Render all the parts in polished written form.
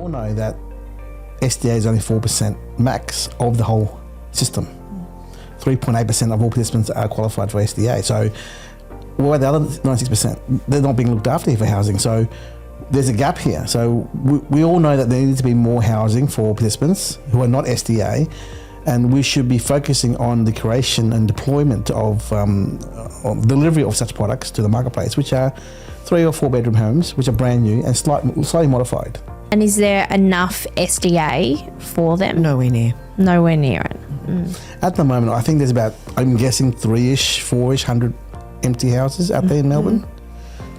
all know that SDA is only 4% max of the whole system. 3.8% of all participants are qualified for SDA. So what about the other 96%? They're not being looked after here for housing. So there's a gap here. So we all know that there needs to be more housing for participants who are not SDA, and we should be focusing on the creation and deployment of delivery of such products to the marketplace, which are 3 or 4 bedroom homes, which are brand new and slightly modified. And is there enough SDA for them? Nowhere near. Nowhere near it. At the moment, I think there's about, I'm guessing 3-ish, 4-ish hundred empty houses out there in Melbourne,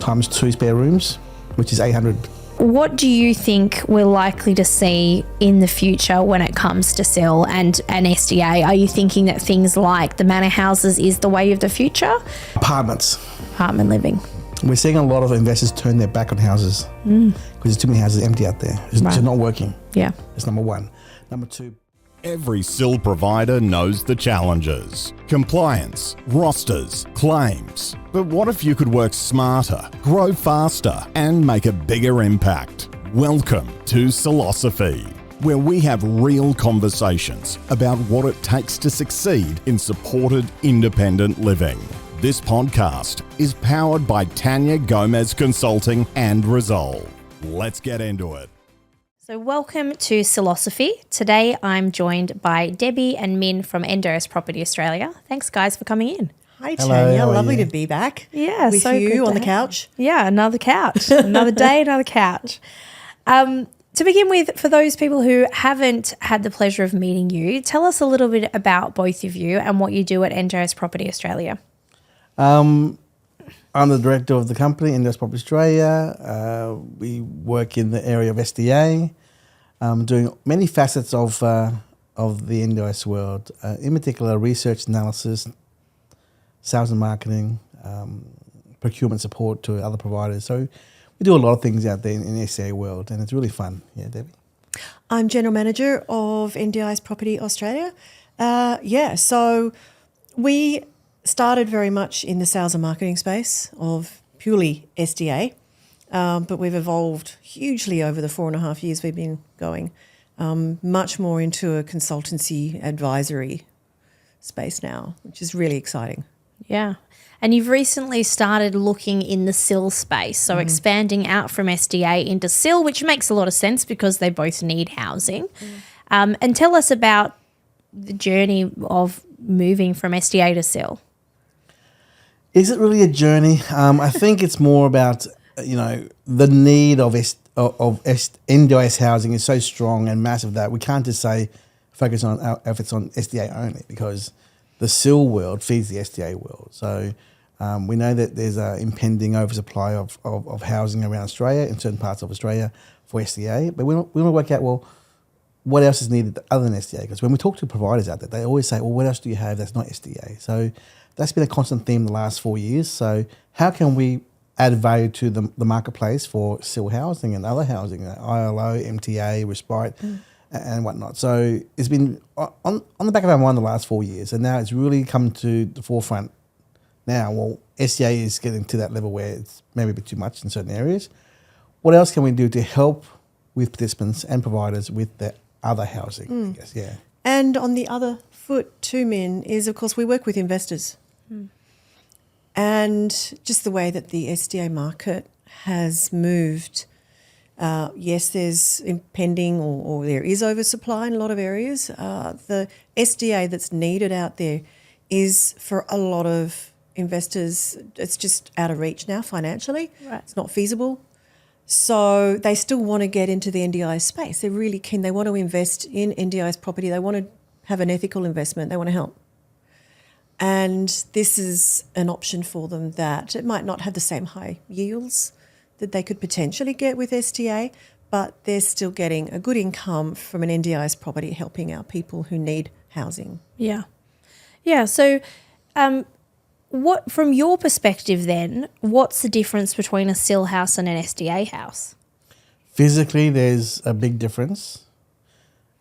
times 2 spare rooms, which is 800. What do you think we're likely to see in the future when it comes to SIL and SDA? Are you thinking that things like the manor houses is the way of the future? Apartments. Apartment living. We're seeing a lot of investors turn their back on houses because there's too many houses empty out there. It's just not working. Yeah. That's number one. Number two. Every SIL provider knows the challenges: compliance, rosters, claims. But what if you could work smarter, grow faster, and make a bigger impact? Welcome to SILosophy, where we have real conversations about what it takes to succeed in supported independent living. This podcast is powered by Tania Gomez Consulting and Resolve. Let's get into it. So welcome to SILosophy. Today I'm joined by Debbie and Minh from NDIS Property Australia. Thanks guys for coming in. Hi Hello, Tania, how are lovely you? to be back. Yeah, with so you good on to the have couch. Yeah, another couch. Another day, another couch. To begin with, for those people who haven't had the pleasure of meeting you, tell us a little bit about both of you and what you do at NDIS Property Australia. I'm the director of the company, NDIS Property Australia. We work in the area of SDA, doing many facets of the NDIS world, in particular research analysis, sales and marketing, procurement support to other providers. So we do a lot of things out there in the SDA world, and it's really fun. Yeah, Debbie? I'm General Manager of NDIS Property Australia. So we started very much in the sales and marketing space of purely SDA, but we've evolved hugely over the 4.5 years we've been going, much more into a consultancy advisory space now, which is really exciting. Yeah. And you've recently started looking in the SIL space, so expanding out from SDA into SIL, which makes a lot of sense because they both need housing. And tell us about the journey of moving from SDA to SIL. Is it really a journey? I think it's more about, the need of NDIS housing is so strong and massive that we can't just say focus on our efforts on SDA only, because the SIL world feeds the SDA world. So we know that there's an impending oversupply of housing around Australia, in certain parts of Australia, for SDA. But we want to work out, well, what else is needed other than SDA? Because when we talk to providers out there, they always say, well, what else do you have that's not SDA? So that's been a constant theme the last 4 years. So how can we add value to the marketplace for SIL housing and other housing, ILO, MTA, respite, and whatnot? So it's been on the back of our mind the last 4 years, and now it's really come to the forefront now. Well, SDA is getting to that level where it's maybe a bit too much in certain areas. What else can we do to help with participants and providers with the other housing, I guess, yeah. And on the other foot too, Minh, is of course we work with investors. And just the way that the SDA market has moved, yes, there's impending or there is oversupply in a lot of areas. The SDA that's needed out there is, for a lot of investors, it's just out of reach now financially. Right. It's not feasible. So they still want to get into the NDIS space. They're really keen. They want to invest in NDIS property. They want to have an ethical investment. They want to help. And this is an option for them that it might not have the same high yields that they could potentially get with SDA, but they're still getting a good income from an NDIS property, helping out people who need housing. Yeah. Yeah. So what, from your perspective then, what's the difference between a SIL house and an SDA house? Physically, there's a big difference.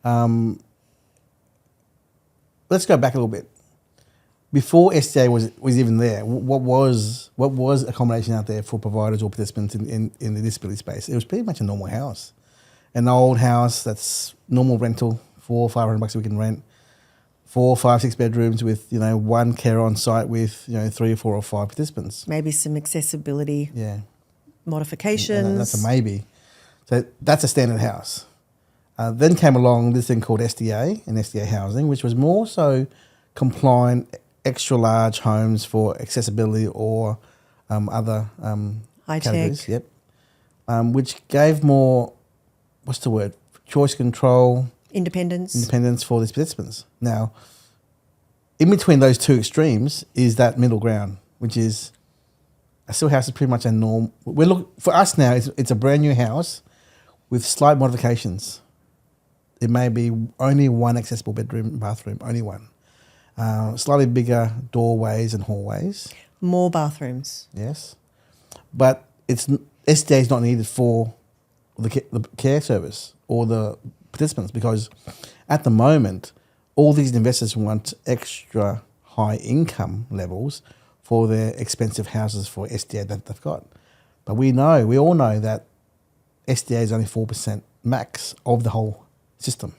Let's go back a little bit. Before SDA was even there, what was accommodation out there for providers or participants in the disability space? It was pretty much a normal house. an old house that's normal rental, $400-500 we can rent, 4, 5, 6 bedrooms with, one carer on site with, 3 or 4 or 5 participants. Maybe some accessibility Yeah. modifications. And that's a maybe. So that's a standard house. Then came along this thing called SDA and SDA Housing, which was more so compliant, extra large homes for accessibility or other High categories. tech. Yep. Which gave more, what's the word? Choice control, independence for these participants. Now, in between those two extremes is that middle ground, which is a SIL house is pretty much a norm. For us now, it's a brand new house with slight modifications. It may be only one accessible bedroom and bathroom, only one. Slightly bigger doorways and hallways. More bathrooms. Yes. But SDA is not needed for the care service or the participants, because at the moment, all these investors want extra high income levels for their expensive houses for SDA that they've got. But we all know that SDA is only 4% max of the whole system.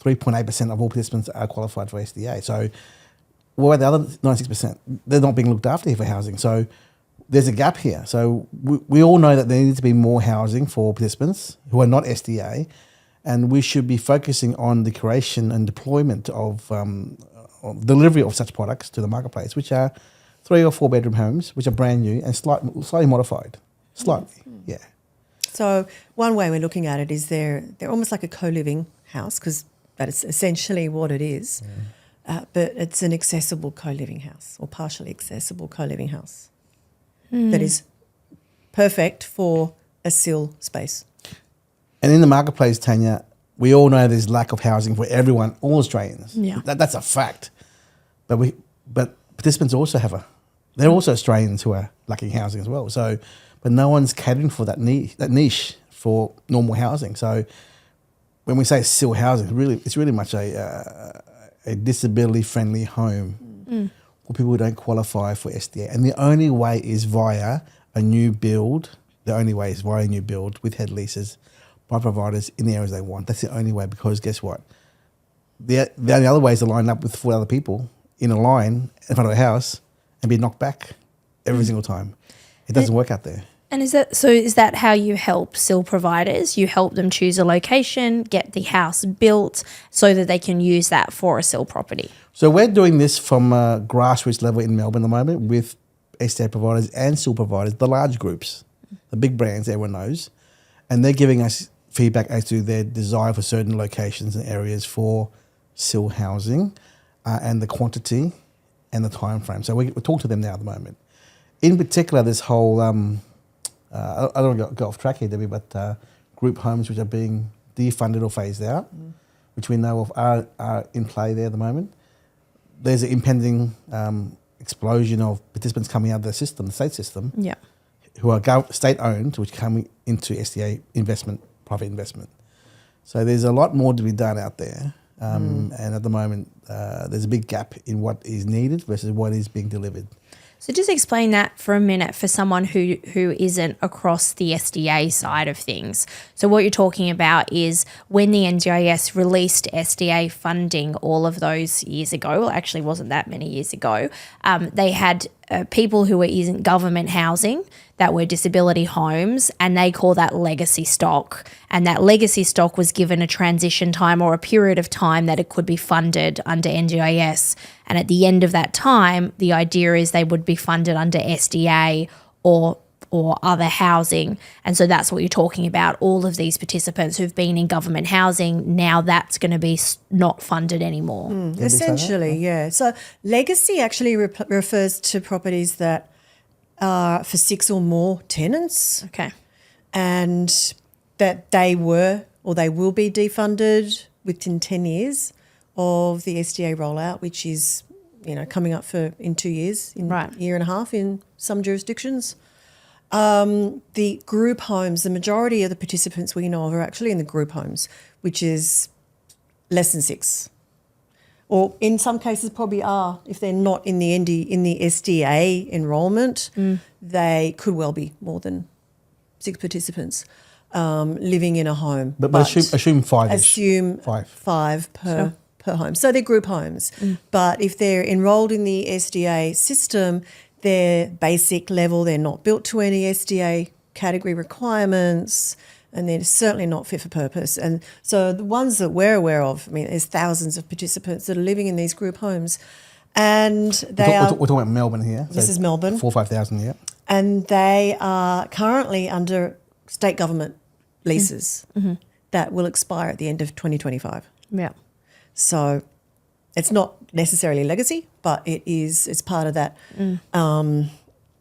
3.8% of all participants are qualified for SDA. So what about the other 96%? They're not being looked after here for housing. So there's a gap here. So we all know that there needs to be more housing for participants who are not SDA, and we should be focusing on the creation and deployment of delivery of such products to the marketplace, which are 3 or 4 bedroom homes, which are brand new and slightly modified. Slightly, yeah. So one way we're looking at it is they're almost like a co-living house, because that is essentially what it is. But it's an accessible co-living house, or partially accessible co-living house that is perfect for a SIL space. And in the marketplace, Tania, we all know there's lack of housing for everyone, all Australians. Yeah. That's a fact. But participants also they're also Australians who are lacking housing as well. So, but no one's catering for that niche for normal housing. So when we say SIL housing, it's really much a disability-friendly home for people who don't qualify for SDA. And the only way is via a new build. The only way is via a new build with head leases by providers in the areas they want. That's the only way, because guess what? The only other way is to line up with 4 other people in a line in front of a house and be knocked back every single time. It doesn't work out there. And is that how you help SIL providers? You help them choose a location, get the house built so that they can use that for a SIL property? So we're doing this from a grassroots level in Melbourne at the moment with SDA providers and SIL providers, the large groups, the big brands everyone knows, and they're giving us feedback as to their desire for certain locations and areas for SIL housing and the quantity and the time frame. So we talk to them now at the moment. In particular, this whole, I don't want to go off track here, Debbie, but group homes which are being defunded or phased out, which we know of are in play there at the moment. There's an impending explosion of participants coming out of the system, the state system, who are state-owned, which come into SDA investment, private investment. So there's a lot more to be done out there. And at the moment, there's a big gap in what is needed versus what is being delivered. So just explain that for a minute for someone who isn't across the SDA side of things. So what you're talking about is when the NDIS released SDA funding all of those years ago, well, actually wasn't that many years ago, they had people who were in government housing that were disability homes, and they call that legacy stock. And that legacy stock was given a transition time or a period of time that it could be funded under NDIS. And at the end of that time, the idea is they would be funded under SDA or other housing. And so that's what you're talking about. All of these participants who've been in government housing, now that's going to be not funded anymore. Essentially, yeah. So legacy actually refers to properties that are for 6 or more tenants. Okay. And that they were or they will be defunded within 10 years of the SDA rollout, which is, coming up in 2 years, year and a half in some jurisdictions. The group homes, the majority of the participants we know of are actually in the group homes, which is less than 6. Or in some cases probably are, if they're not in the SDA enrolment, they could well be more than 6 participants. living in a home. But assume five-ish. Assume five per home. So they're group homes. But if they're enrolled in the SDA system, they're basic level. They're not built to any SDA category requirements, and they're certainly not fit for purpose. And so the ones that we're aware of, I mean, there's thousands of participants that are living in these group homes. And we're talking about Melbourne here. This is Melbourne. 4,000 or 5,000, yeah. And they are currently under state government leases that will expire at the end of 2025. Yeah. So it's not necessarily legacy, but it's part of that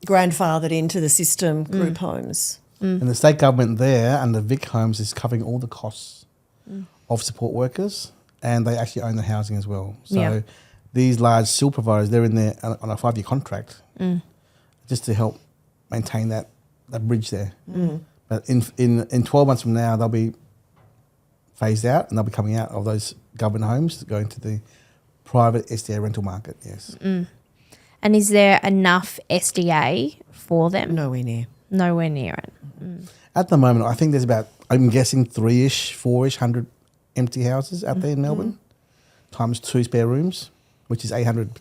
grandfathered into the system group homes. And the state government there under Vic Homes is covering all the costs of support workers, and they actually own the housing as well. So these large SIL providers, they're in there on a 5-year contract just to help maintain that bridge there. But in 12 months from now, they'll be phased out and they'll be coming out of those government homes going to the private SDA rental market, yes. And is there enough SDA for them? Nowhere near. Nowhere near it. At the moment, I think there's about, I'm guessing 400 empty houses out there in Melbourne, times 2 spare rooms, which is 800.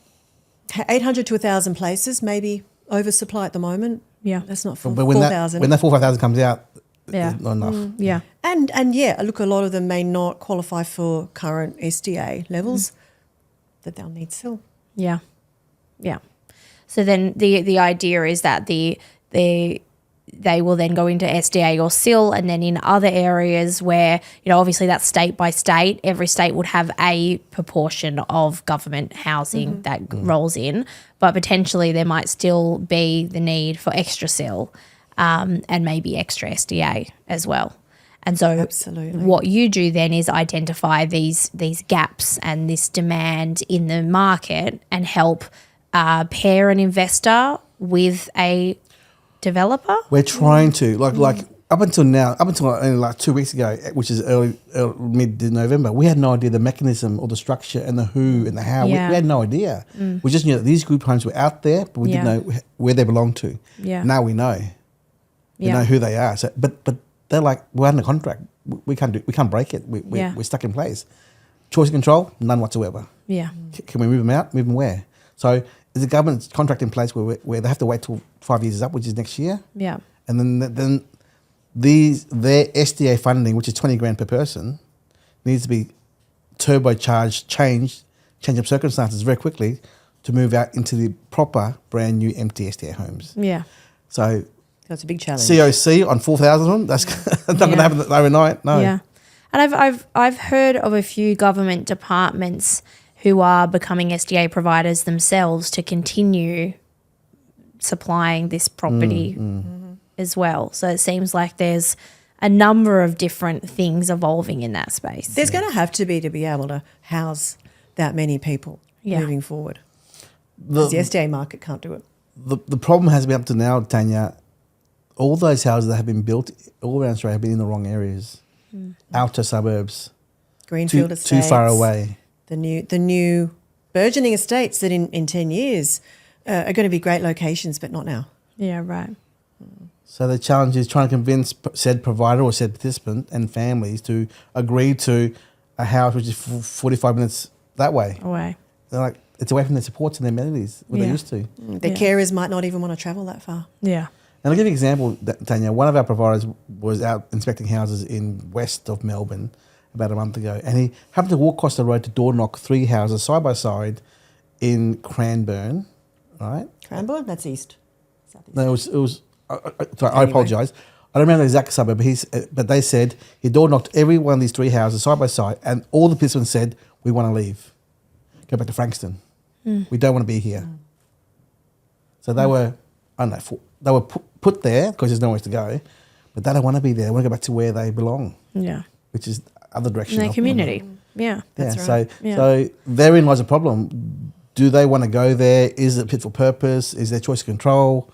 800 to 1,000 places, maybe oversupply at the moment. Yeah. That's not full. But when 4,000. that 4,000 or 5,000 comes out, Yeah. there's not enough. Yeah. And yeah, look, a lot of them may not qualify for current SDA levels that they'll need SIL. Yeah. Yeah. So then the idea is that they will then go into SDA or SIL, and then in other areas where, obviously that's state by state, every state would have a proportion of government housing that rolls in, but potentially there might still be the need for extra SIL and maybe extra SDA as well. And so Absolutely. what you do then is identify these gaps and this demand in the market and help pair an investor with a developer. We're trying to, like up until only like 2 weeks ago, which is early mid-November, we had no idea the mechanism or the structure and the who and the how. Yeah. We had no idea. We just knew that these group homes were out there, but we didn't know where they belonged to. Yeah. Now we know. We know who they are. So, but they're like, we're under contract. We can't break it. We're stuck in place. Choice of control, none whatsoever. Yeah. Can we move them out? Move them where? So is the government contract in place where they have to wait till 5 years is up, which is next year? Yeah. And then their SDA funding, which is 20 grand per person, needs to be turbocharged, change of circumstances very quickly to move out into the proper brand new empty SDA homes. Yeah. So That's a big challenge. COC on 4,000 of them, that's not going to happen overnight. No. Yeah. And I've heard of a few government departments who are becoming SDA providers themselves to continue supplying this property as well. So it seems like there's a number of different things evolving in that space. There's going to have to be able to house that many people moving forward. The SDA market can't do it. The problem has been up to now, Tania, all those houses that have been built all around Australia have been in the wrong areas. Outer suburbs. Greenfield estates. Too far away. The new burgeoning estates that in 10 years are going to be great locations, but not now. Yeah, right. So the challenge is trying to convince said provider or said participant and families to agree to a house which is 45 minutes that way. Away. They're like, it's away from their supports and their amenities, what they used to. Their carers might not even want to travel that far. Yeah. And I'll give you an example, Tania. One of our providers was out inspecting houses in west of Melbourne about a month ago, and he happened to walk across the road to door knock 3 houses side by side in Cranbourne, right? Cranbourne? That's east. Southeast. No, it was sorry, I apologise. I don't remember the exact suburb, but they said he door knocked every one of these 3 houses side by side, and all the participants said, we want to leave. Go back to Frankston. We don't want to be here. So they were, I don't know, they were put there because there's nowhere to go, but they don't want to be there. They want to go back to where they belong. Yeah. Which is other direction. In their community. Yeah. That's right. So therein lies a problem. Do they want to go there? Is it fit for purpose? Is there choice of control?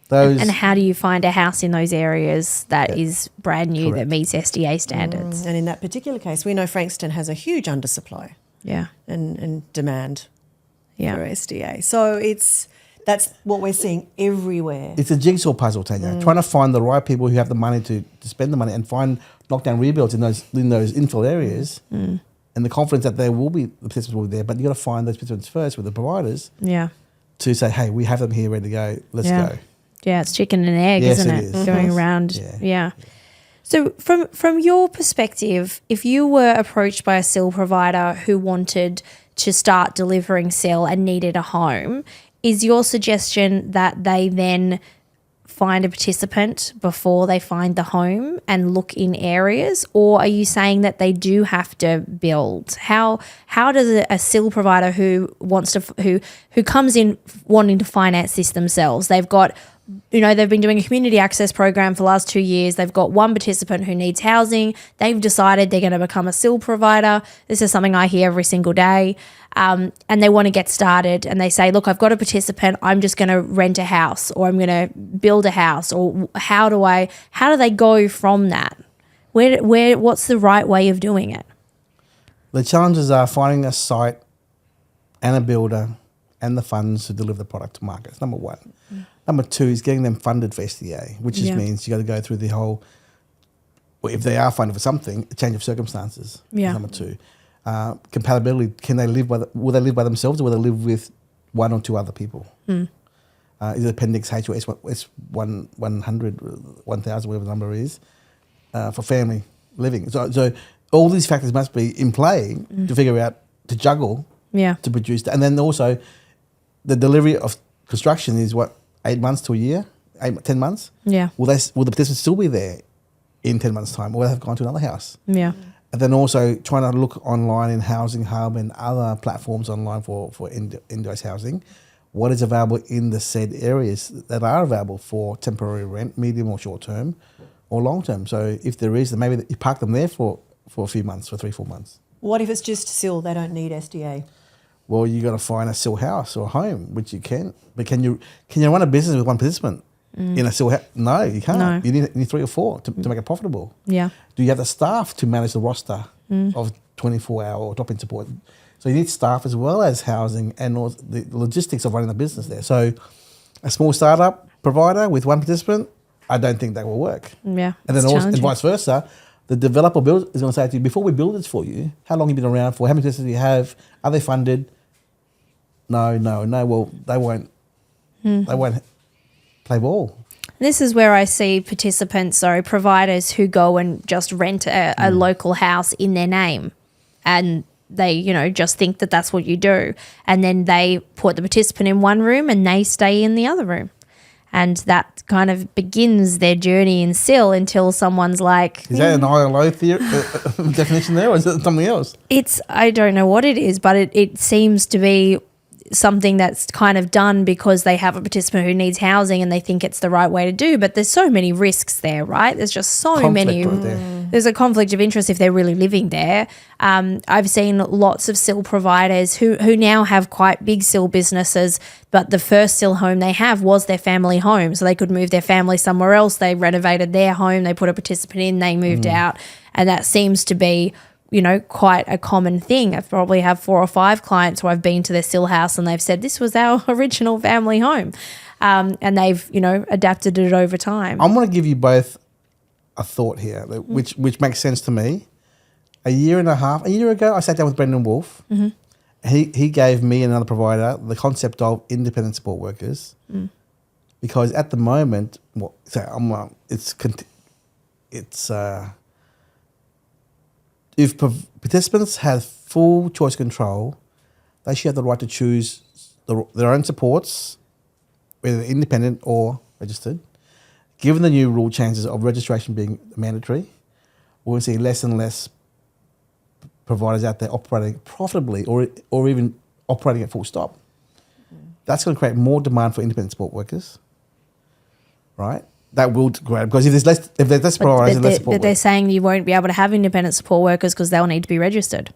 And how do you find a house in those areas that is brand new, that meets SDA standards? And in that particular case, we know Frankston has a huge undersupply Yeah. and demand Yeah. for SDA. So it's That's what we're seeing everywhere. It's a jigsaw puzzle, Tanya. Trying to find the right people who have the money to spend the money and find knockdown rebuilds in those infill areas, and the confidence that there will be the participants will be there. But you got to find those participants first with the providers. Yeah. To say, hey, we have them here ready to go. Let's go. Yeah, it's chicken and egg, Yes, isn't it it? is. Going around. Yeah. So from your perspective, if you were approached by a SIL provider who wanted to start delivering SIL and needed a home, is your suggestion that they then find a participant before they find the home and look in areas, or are you saying that they do have to build? How does a SIL provider who wants to who comes in wanting to finance this themselves, they've got, they've been doing a community access program for the last 2 years. They've got one participant who needs housing. They've decided they're going to become a SIL provider. This is something I hear every single day. And they want to get started and they say, look, I've got a participant. I'm just going to rent a house, or I'm going to build a house, or how do they go from that? What's the right way of doing it? The challenges are finding a site and a builder and the funds to deliver the product to market. That's number one. Number two is getting them funded for SDA, which just means you got to go through the whole, well, if they are funded for something, a change of circumstances. Yeah. Number two. Compatibility, will they live by themselves, or will they live with one or two other people? Is it Appendix H or S100, 1,000, whatever the number is, for family living? So all these factors must be in play to figure out, to juggle, to produce that. And then also the delivery of construction is 8 months to a year, 10 months? Yeah. Will the participants still be there in 10 months' time, or will they have gone to another house? Yeah. And then also trying to look online in Housing Hub and other platforms online for NDIS housing, what is available in the said areas that are available for temporary rent, medium or short term, or long term. So if there is, then maybe you park them there for a few months, for 3-4 months. What if it's just SIL, they don't need SDA? Well, you got to find a SIL house or a home, which you can. But can you run a business with one participant in a SIL house? No, you can't. No. You need 3 or 4 to make it profitable. Yeah. Do you have the staff to manage the roster of 24-hour or drop-in support? So you need staff as well as housing and all the logistics of running the business there. So a small startup provider with one participant, I don't think that will work. Yeah. And then also, and vice versa, the developer builder is going to say to you, before we build this for you, how long have you been around for? How many participants do you have? Are they funded? No. Well, they won't. They won't play ball. This is where I see providers who go and just rent a local house in their name, and they, just think that that's what you do. And then they put the participant in one room and they stay in the other room. And that kind of begins their journey in SIL until someone's like... Is that an ILO definition there, or is it something else? I don't know what it is, but it seems to be something that's kind of done because they have a participant who needs housing and they think it's the right way to do. But there's so many risks there, right? There's just so many. There's a conflict of interest if they're really living there. I've seen lots of SIL providers who now have quite big SIL businesses, but the first SIL home they have was their family home. So they could move their family somewhere else. They renovated their home. They put a participant in. They moved out. And that seems to be quite a common thing. I probably have 4 or 5 clients who I've been to their SIL house and they've said, this was our original family home. And they've, adapted it over time. I'm going to give you both a thought here, which makes sense to me. A year ago, I sat down with Brendan Wolfe. Mm-hmm. He gave me and another provider the concept of independent support workers, because at the moment, if participants have full choice control, they should have the right to choose their own supports, whether independent or registered. Given the new rule changes of registration being mandatory, we'll see less and less providers out there operating profitably or even operating at full stop. That's going to create more demand for independent support workers, right? That will grow, because if there's less providers and less support workers. They're saying you won't be able to have independent support workers because they'll need to be registered.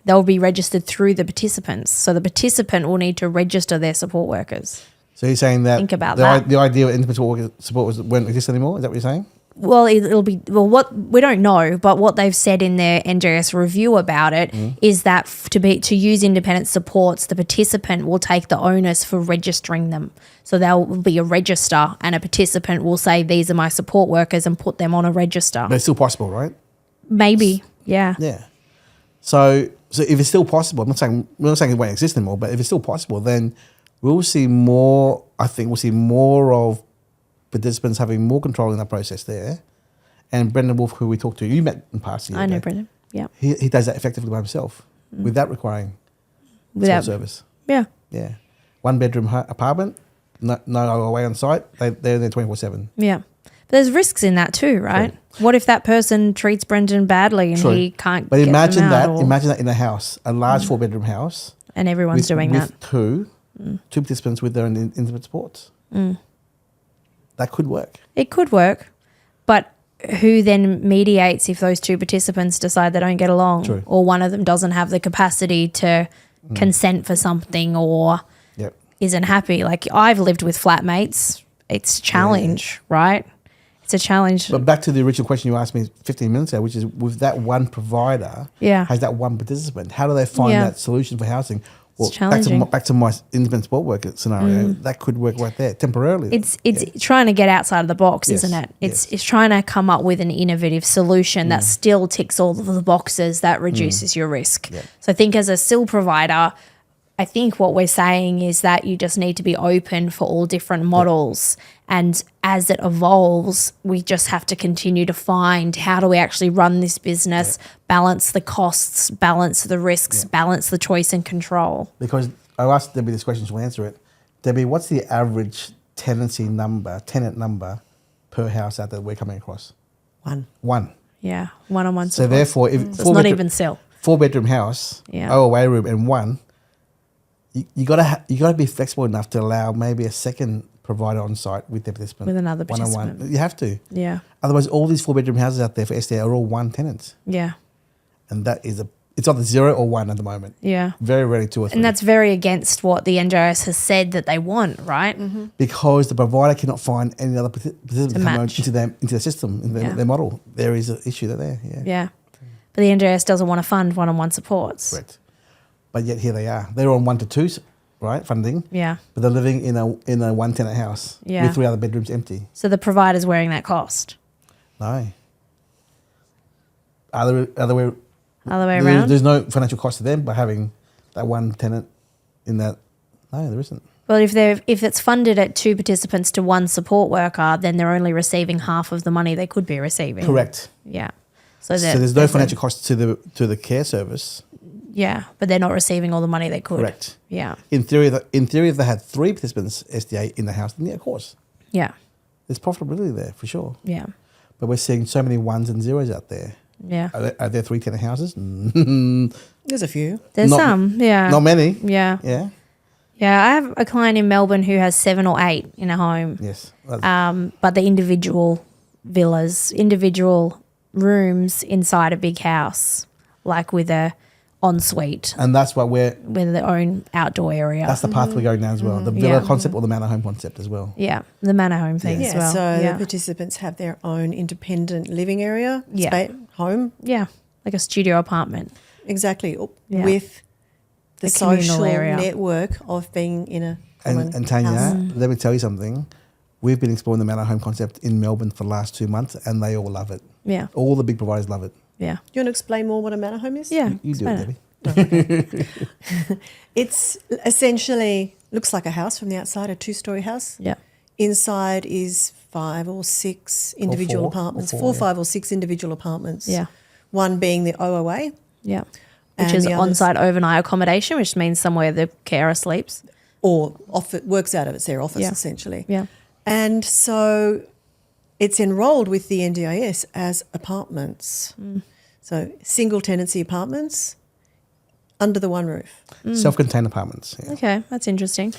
They'll be registered through the participants. So the participant will need to register their support workers. So you're saying that think about the idea of independent support workers won't exist anymore? Is that what you're saying? Well, it'll be what we don't know, but what they've said in their NDIS review about it is that to use independent supports, the participant will take the onus for registering them. So there'll be a register, and a participant will say, "These are my support workers," and put them on a register. But it's still possible, right? Maybe, yeah. Yeah. So if it's still possible, we're not saying it won't exist anymore, but if it's still possible, then we'll see more. I think we'll see more of participants having more control in that process there. And Brendan Wolf, who we talked to, you met in past year. I know Brendan. Yeah, He does that effectively by himself without requiring without service. Yeah, Yeah. 1 bedroom apartment, no away on site. They're there 24/7. yeah. But there's risks in that too, right? What if that person treats Brendan badly and True. he can't? But get imagine them out, that. or- Imagine that in a house, a large 4-bedroom house. and everyone's doing that. With two participants with their own intimate sports. That could work. It could work, but who then mediates if those two participants decide they don't get along, True. or one of them doesn't have the capacity to consent for something, or Yep. isn't happy? Like, I've lived with flatmates. It's a challenge, right? It's a challenge. But back to the original question you asked me 15 minutes ago, which is with that one provider, Yeah. has that one participant, how do they find Yeah. that solution for housing? Well, challenging. back to my independent sport worker scenario, that could work right there temporarily. It's trying to get outside of the box, Yes, isn't it? yes. It's trying to come up with an innovative solution that still ticks all of the boxes that reduces your risk. Yeah. So I think as a SIL provider, I think what we're saying is that you just need to be open for all different models. And as it evolves, we just have to continue to find, how do we actually run this business, balance the costs, balance the risks, balance the choice and control. Because I asked Debbie this question, she'll answer it. Debbie, what's the average tenant number per house out there we're coming across? One. Yeah, one-on-one So support. therefore, if So it's not even SIL. 4-bedroom house, Yeah. OOA room and one, you gotta be flexible enough to allow maybe a second provider on site with the participant. With another one-on-one. participant. You have to. Yeah, Otherwise, all these 4-bedroom houses out there for SDA are all one tenants. yeah, And that is it's either 0 or 1 at the moment. yeah. Very rarely 2 or 3. And that's very against what the NDIS has said that they want, right? because the provider cannot find any other participant to come match. into the system, in Yeah. their model. There is an issue there, yeah. Yeah. But the NDIS doesn't want to fund one-on-one supports. Correct. But yet here they are. They're on 1 to 2, right, funding, Yeah. but they're living in a one-tenant house Yeah. with 3 other bedrooms empty. So the provider's wearing that cost. No. Other way Other way around? There's no financial cost to them by having that one tenant in that. No, there isn't. Well, if it's funded at 2 participants to 1 support worker, then they're only receiving half of the money they could be receiving. Correct. Yeah. So So there's no financial cost to the care service. Yeah, but they're not receiving all the money they could. Correct. Yeah. In theory, if they had 3 participants SDA in the house, then yeah, of course, Yeah. there's profitability there for sure. Yeah. But we're seeing so many 1s and 0s out there. Yeah. Are there 3 tenant houses? There's a few. There's Not- some. Yeah. Not many. Yeah. Yeah. Yeah. I have a client in Melbourne who has 7 or 8 in a home. Yes. But the individual villas, individual rooms inside a big house, like with a ensuite, and that's what we're. with their own outdoor area. That's the path we're going down as well. The villa Yeah. concept or the manor home concept as well. Yeah, the manor home thing as well. So yeah. the participants have their own independent living area, Yeah. home, Yeah, like a studio apartment. exactly, Yeah. with the A communal social area. network of being in a common And Tania, house. let me tell you something. We've been exploring the manor home concept in Melbourne for the last 2 months, and they all love it. Yeah, All the big providers love it. yeah, Do you want to explain more what a manor home is? yeah. You do it's it, Debbie. It's essentially looks like a house from the outside, a 2-story house. Yeah, Inside is 5 or 6 individual 4, apartments, or 4, 4, 5 or 6 individual apartments. yeah, One being the OOA. yeah. And Which is the others- on-site overnight accommodation, which means somewhere the carer sleeps. or works out of it's their office Yeah. essentially. Yeah, And so it's enrolled with the NDIS as apartments. So single tenancy apartments under the one roof. Self-contained apartments. Yeah. okay, that's interesting.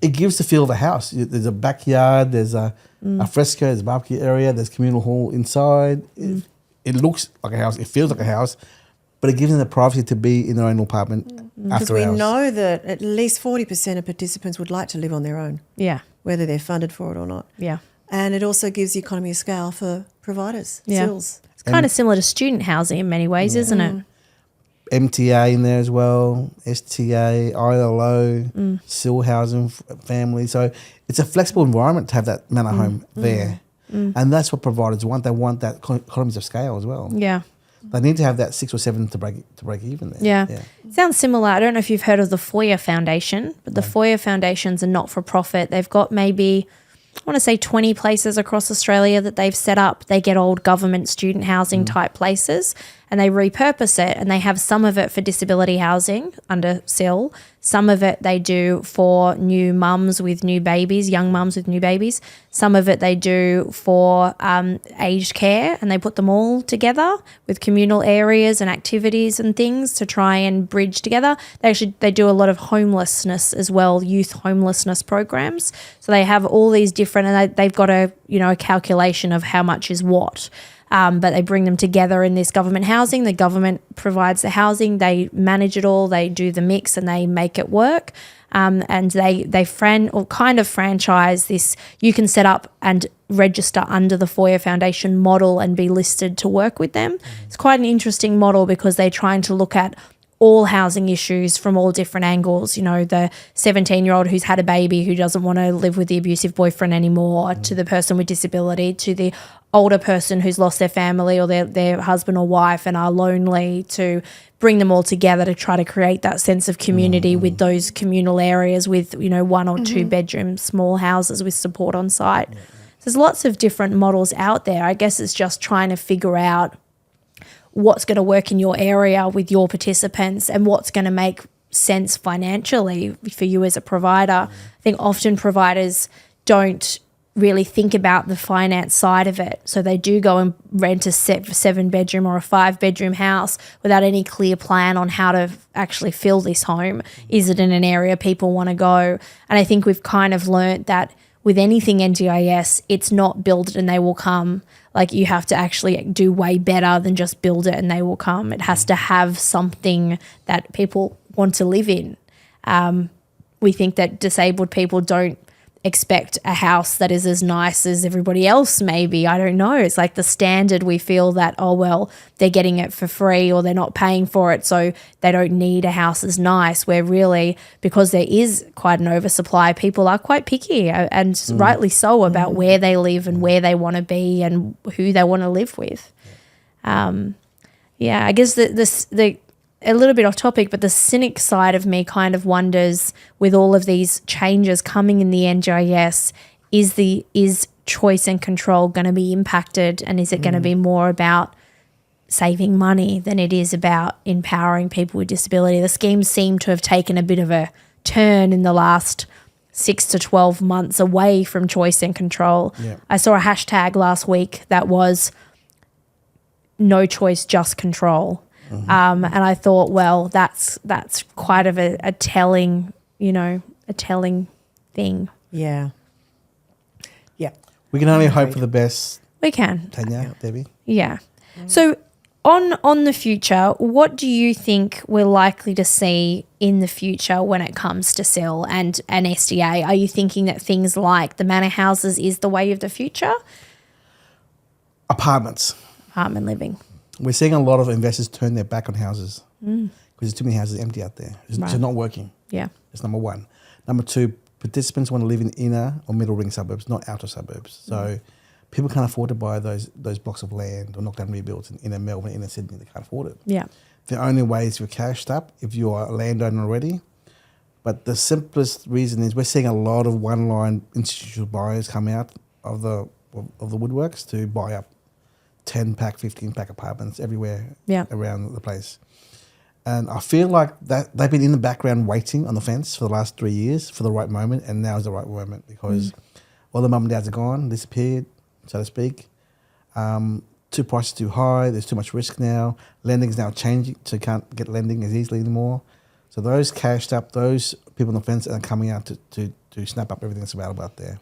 It gives the feel of the house. There's a backyard, there's a fresco, there's a barbecue area, there's communal hall inside. It looks like a house, it feels like a house, but it gives them the privacy to be in their own apartment Because after we hours. know that at least 40% of participants would like to live on their own, Yeah, whether they're funded for it or not. yeah, And it also gives the economy of scale for providers, Yeah. SILs. It's kind of similar to student housing in many ways, isn't it? MTA in there as well, STA, ILO, SIL Housing family. So it's a flexible environment to have that manor home there. And that's what providers want. They want that economies of scale as well. Yeah. They need to have that 6 or 7 to break even there. Yeah. Sounds similar. I don't know if you've heard of the Foyer Foundation, but the Foyer Foundation's a not-for-profit. They've got maybe, I want to say 20 places across Australia that they've set up. They get old government student housing type places and they repurpose it, and they have some of it for disability housing under SIL. Some of it they do for new mums with new babies, young mums with new babies. Some of it they do for aged care, and they put them all together with communal areas and activities and things to try and bridge together. They do a lot of homelessness as well, youth homelessness programs. So they have all these different, and they've got a calculation of how much is what. But they bring them together in this government housing. The government provides the housing. They manage it all. They do the mix and they make it work. And they franchise this. You can set up and register under the Foyer Foundation model and be listed to work with them. It's quite an interesting model because they're trying to look at all housing issues from all different angles. The 17-year-old who's had a baby who doesn't want to live with the abusive boyfriend anymore, to the person with disability, to the older person who's lost their family or their husband or wife and are lonely, to bring them all together to try to create that sense of community with those communal areas with, 1 or 2 bedroom small houses with support on site. So there's lots of different models out there. I guess it's just trying to figure out what's going to work in your area with your participants and what's going to make sense financially for you as a provider. I think often providers don't really think about the finance side of it. So they do go and rent a 7-bedroom or a 5-bedroom house without any clear plan on how to actually fill this home. Is it in an area people want to go? And I think we've kind of learnt that with anything NDIS, it's not build it and they will come. Like, you have to actually do way better than just build it and they will come. It has to have something that people want to live in. We think that disabled people don't expect a house that is as nice as everybody else maybe. I don't know. It's like the standard, we feel that, oh, well, they're getting it for free or they're not paying for it, so they don't need a house as nice, where really, because there is quite an oversupply, people are quite picky and rightly so about where they live and where they want to be and who they want to live with. I guess the a little bit off topic, but the cynic side of me kind of wonders, with all of these changes coming in the NDIS, is choice and control going to be impacted, and is it going to be more about saving money than it is about empowering people with disability? The schemes seem to have taken a bit of a turn in the last 6 to 12 months away from choice and control. Yeah. I saw a hashtag last week that was no choice, just control. And I thought, well, that's quite of a telling, a telling thing. Yeah. Yeah. We can only hope for the best. We can. Tania, Debbie. Yeah. So on the future, what do you think we're likely to see in the future when it comes to SIL and SDA? Are you thinking that things like the manor houses is the way of the future? Apartment living. We're seeing a lot of investors turn their back on houses because there's too many houses empty out there. It's not working. Yeah. That's number one. Number two, participants want to live in inner or middle ring suburbs, not outer suburbs. So people can't afford to buy those blocks of land or knock down rebuilds in Melbourne, inner Sydney. They can't afford it. Yeah. The only way is you're cashed up if you are a landowner already. But the simplest reason is we're seeing a lot of one-line institutional buyers come out of the woodworks to buy up 10-pack, 15-pack apartments everywhere around the place. And I feel like that they've been in the background waiting on the fence for the last 3 years for the right moment, and now is the right moment because all the mum and dads are gone, disappeared, so to speak. Prices too high, there's too much risk now. Lending is now changing, so you can't get lending as easily anymore. So those cashed up, those people on the fence are coming out to snap up everything that's available out there.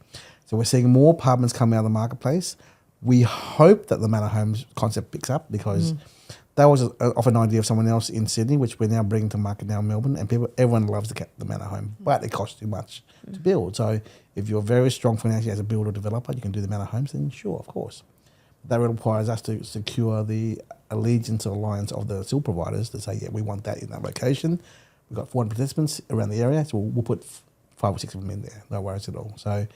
So we're seeing more apartments coming out of the marketplace. We hope that the manor homes concept picks up because That was off an idea of someone else in Sydney, which we're now bringing to market now in Melbourne, and everyone loves the manor home, but it costs too much to build. So if you're very strong financially as a builder or developer, you can do the manor homes, then sure, of course. That requires us to secure the allegiance or alliance of the SIL providers to say, yeah, we want that in that location. We've got 400 participants around the area, so we'll put 5 or 6 of them in there, no worries at all. So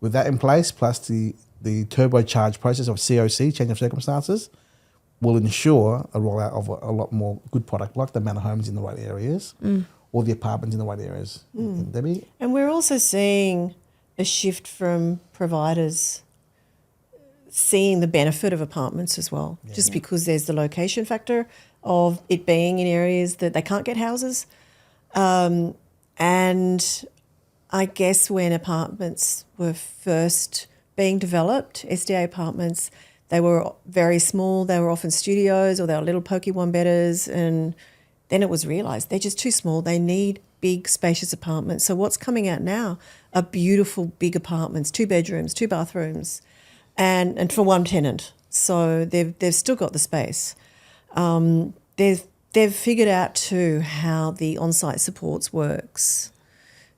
with that in place, plus the turbocharged process of COC, change of circumstances, will ensure a rollout of a lot more good product, like the manor homes in the right areas or the apartments in the right areas. Debbie? And we're also seeing a shift from providers seeing the benefit of apartments as well, just because there's the location factor of it being in areas that they can't get houses. And I guess when apartments were first being developed, SDA apartments, they were very small. They were often studios or they were little pokey one-bedders, and then it was realised they're just too small. They need big, spacious apartments. So what's coming out now are beautiful, big apartments, 2 bedrooms, 2 bathrooms, and for one tenant. So they've still got the space. They've figured out too how the on-site supports works.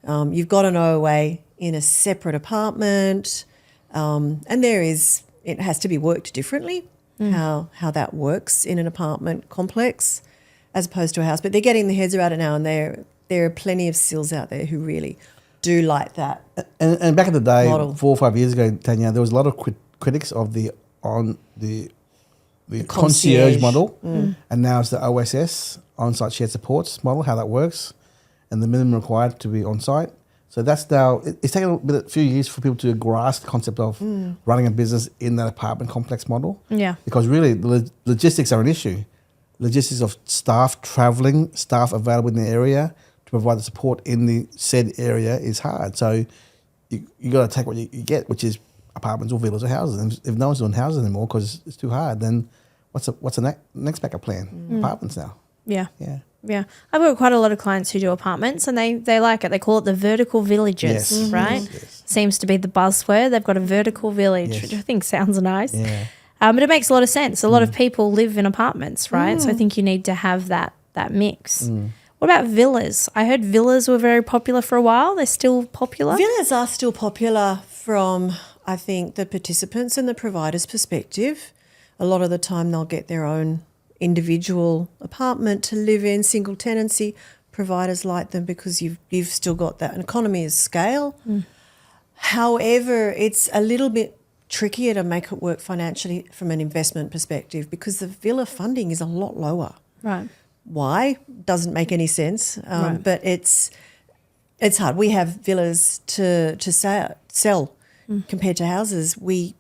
You've got an OA in a separate apartment, and it has to be worked differently, how that works in an apartment complex as opposed to a house. But they're getting their heads around it now, and there are plenty of SILs out there who really do like that. And back in the day, model. 4 or 5 years ago, Tania, there was a lot of critics of the concierge model, and now it's the OSS, on-site shared supports model, how that works, and the minimum required to be on-site. So that's now, it's taken a few years for people to grasp the concept of running a business in that apartment complex model. Yeah. Because really, the logistics are an issue. Logistics of staff travelling, staff available in the area to provide the support in the said area is hard. So you got to take what you get, which is apartments or villas or houses. And if no one's doing houses anymore because it's too hard, then what's the next backup plan? Apartments now. Yeah. Yeah. Yeah. I've got quite a lot of clients who do apartments, and they like it. They call it the vertical villages, Yes. right? Yes. Seems to be the buzzword. They've got a vertical village, Yes. which I think sounds nice. Yeah. But it makes a lot of sense. A lot of people live in apartments, right? So I think you need to have that mix. What about villas? I heard villas were very popular for a while. They're still popular? Villas are still popular from, I think, the participants and the providers' perspective. A lot of the time they'll get their own individual apartment to live in, single tenancy. Providers like them because you've still got that economy of scale. However, it's a little bit trickier to make it work financially from an investment perspective because the villa funding is a lot lower. Right. Why? Doesn't make any sense. Right. But it's hard. We have villas to sell compared to houses. We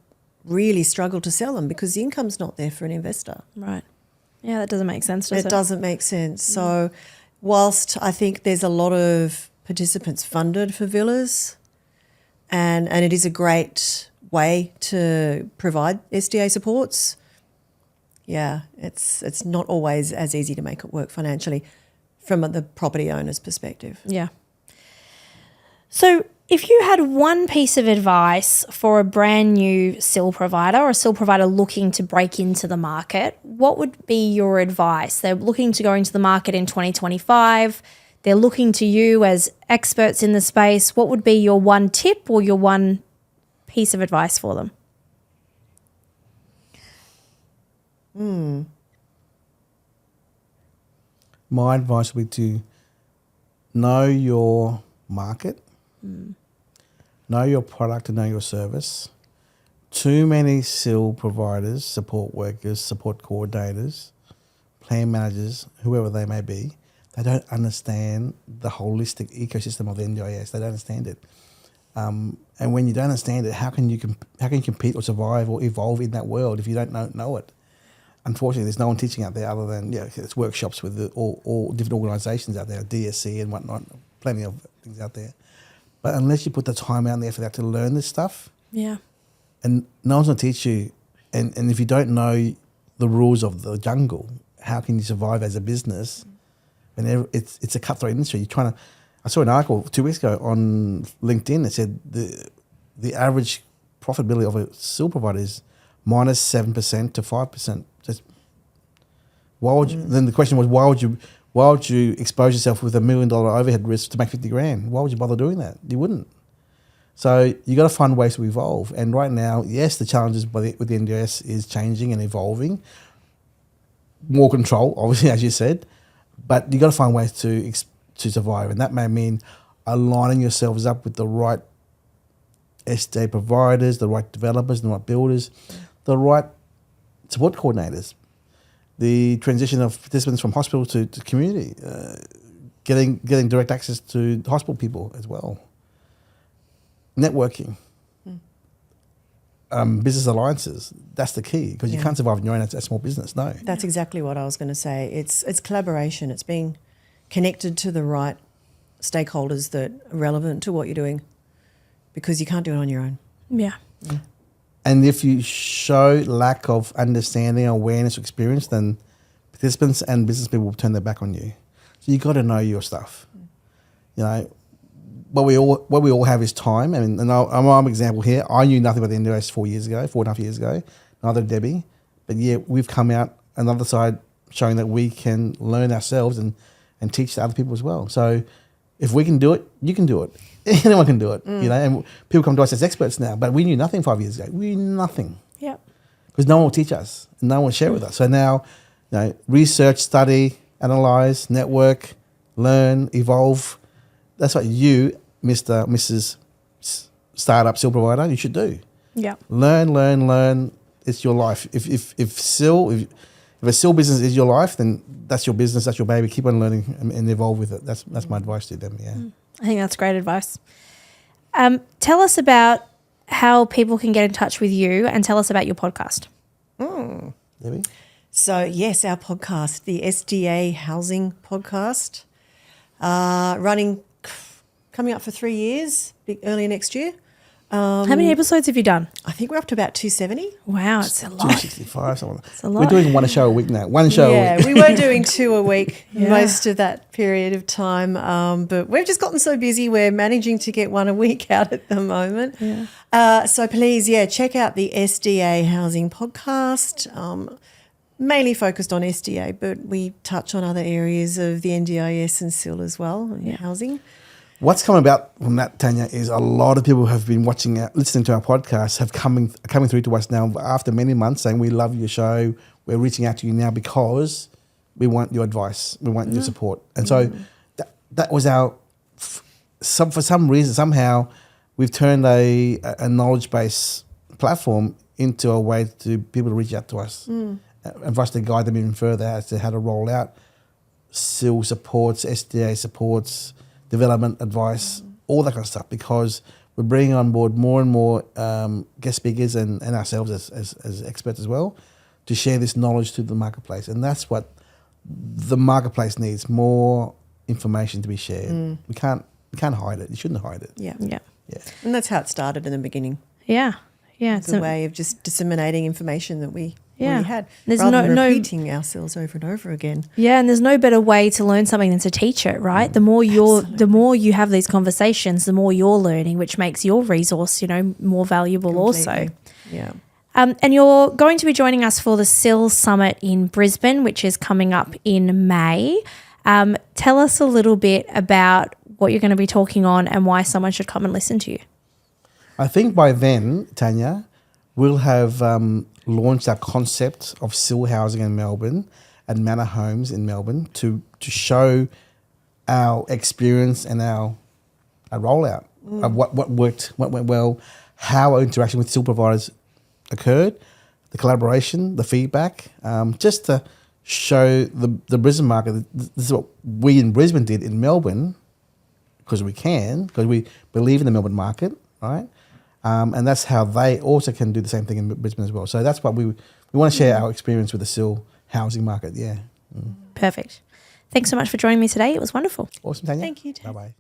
really struggle to sell them because the income's not there for an investor. Right. Yeah, that doesn't make sense, does it? It doesn't make sense. So whilst I think there's a lot of participants funded for villas and it is a great way to provide SDA supports, yeah, it's not always as easy to make it work financially from the property owner's perspective. Yeah. So if you had one piece of advice for a brand new SIL provider or a SIL provider looking to break into the market, what would be your advice? They're looking to go into the market in 2025. They're looking to you as experts in the space. What would be your one tip or your one piece of advice for them? My advice would be to know your market, know your product and know your service. Too many SIL providers, support workers, support coordinators, plan managers, whoever they may be, they don't understand the holistic ecosystem of the NDIS. They don't understand it. And when you don't understand it, how can you compete or survive or evolve in that world if you don't know it? Unfortunately, there's no one teaching out there other than it's workshops with all different organisations out there, DSC and whatnot, plenty of things out there. But unless you put the time out and the effort out to learn this stuff, Yeah. and no one's going to teach you, and if you don't know the rules of the jungle, how can you survive as a business? And it's a cutthroat industry. I saw an article 2 weeks ago on LinkedIn that said the average profitability of a SIL provider is -7% to 5%. Why would you, then the question was, why would you expose yourself with $1 million overhead risk to make 50 grand? Why would you bother doing that? You wouldn't. So you got to find ways to evolve. And right now, yes, the challenges with the NDIS is changing and evolving. More control, obviously, as you said, but you got to find ways to survive, and that may mean aligning yourselves up with the right SDA providers, the right developers, the right builders, the right support coordinators, the transition of participants from hospital to community, getting direct access to hospital people as well. Networking, business alliances, that's the key, because you can't survive on your own as a small business, no. That's exactly what I was going to say. It's collaboration. It's being connected to the right stakeholders that are relevant to what you're doing, because you can't do it on your own. Yeah. And if you show lack of understanding, awareness, or experience, then participants and business people will turn their back on you. So you got to know your stuff. You know, what we all have is time. I mean, and I'm an example here. I knew nothing about the NDIS 4.5 years ago, neither did Debbie. But yeah, we've come out another side showing that we can learn ourselves and teach to other people as well. So if we can do it, you can do it. Anyone can do it, you know. And people come to us as experts now, but we knew nothing 5 years ago. We knew nothing. Yeah. Because no one will teach us, and no one will share with us. So now, you know, research, study, analyze, network, learn, evolve. That's what you, Mr. Mrs. Startup SIL provider, you should do. Yeah. Learn. It's your life. If a SIL business is your life, then that's your business, that's your baby. Keep on learning and evolve with it. That's my advice to them, yeah. I think that's great advice. Tell us about how people can get in touch with you, and tell us about your podcast. Debbie? So, yes, our podcast, the SDA Housing podcast, coming up for 3 years, early next year. How many episodes have you done? I think we're up to about 270. Wow, it's a lot. 265, something like that. It's a lot. We're doing one show a week now. One show a week. We were doing 2 a week most of that period of time, but we've just gotten so busy we're managing to get 1 a week out at the moment. Yeah. So please, check out the SDA Housing podcast, mainly focused on SDA, but we touch on other areas of the NDIS and SIL as well, and housing. What's come about from that, Tania, is a lot of people have been listening to our podcast, coming through to us now after many months saying, we love your show, we're reaching out to you now because we want your advice, we want your support. And so that was for some reason, somehow, we've turned a knowledge-based platform into a way to people to reach out to us and for us to guide them even further as to how to roll out SIL supports, SDA supports, development advice, all that kind of stuff, because we're bringing on board more and more guest speakers and ourselves as experts as well to share this knowledge to the marketplace. And that's what the marketplace needs, more information to be shared. We can't hide it. You shouldn't hide it. Yeah. Yeah. And that's how it started in the beginning. Yeah. It's a way of just disseminating information that we already had, there's rather than repeating ourselves over and over again. Yeah, and there's no better way to learn something than to teach it, right? The more you have these conversations, the more you're learning, which makes your resource, more valuable. Completely. Also. Yeah. And you're going to be joining us for the SIL Summit in Brisbane, which is coming up in May. Tell us a little bit about what you're going to be talking on and why someone should come and listen to you. I think by then, Tania, we'll have launched our concept of SIL housing in Melbourne and Manor homes in Melbourne to show our experience and our rollout of what worked, what went well, how our interaction with SIL providers occurred, the collaboration, the feedback, just to show the Brisbane market. This is what we in Brisbane did in Melbourne because we believe in the Melbourne market, right? And that's how they also can do the same thing in Brisbane as well. So that's what we want to share our experience with the SIL housing market. Yeah. Perfect. Thanks so much for joining me today. It was wonderful. Awesome, Tania. Thank you. Bye-bye.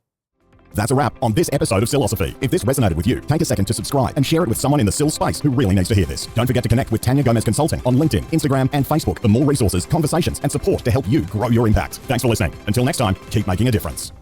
That's a wrap on this episode of SILosophy. If this resonated with you, take a second to subscribe and share it with someone in the SIL space who really needs to hear this. Don't forget to connect with Tania Gomez Consulting on LinkedIn, Instagram, and Facebook for more resources, conversations, and support to help you grow your impact. Thanks for listening. Until next time, keep making a difference.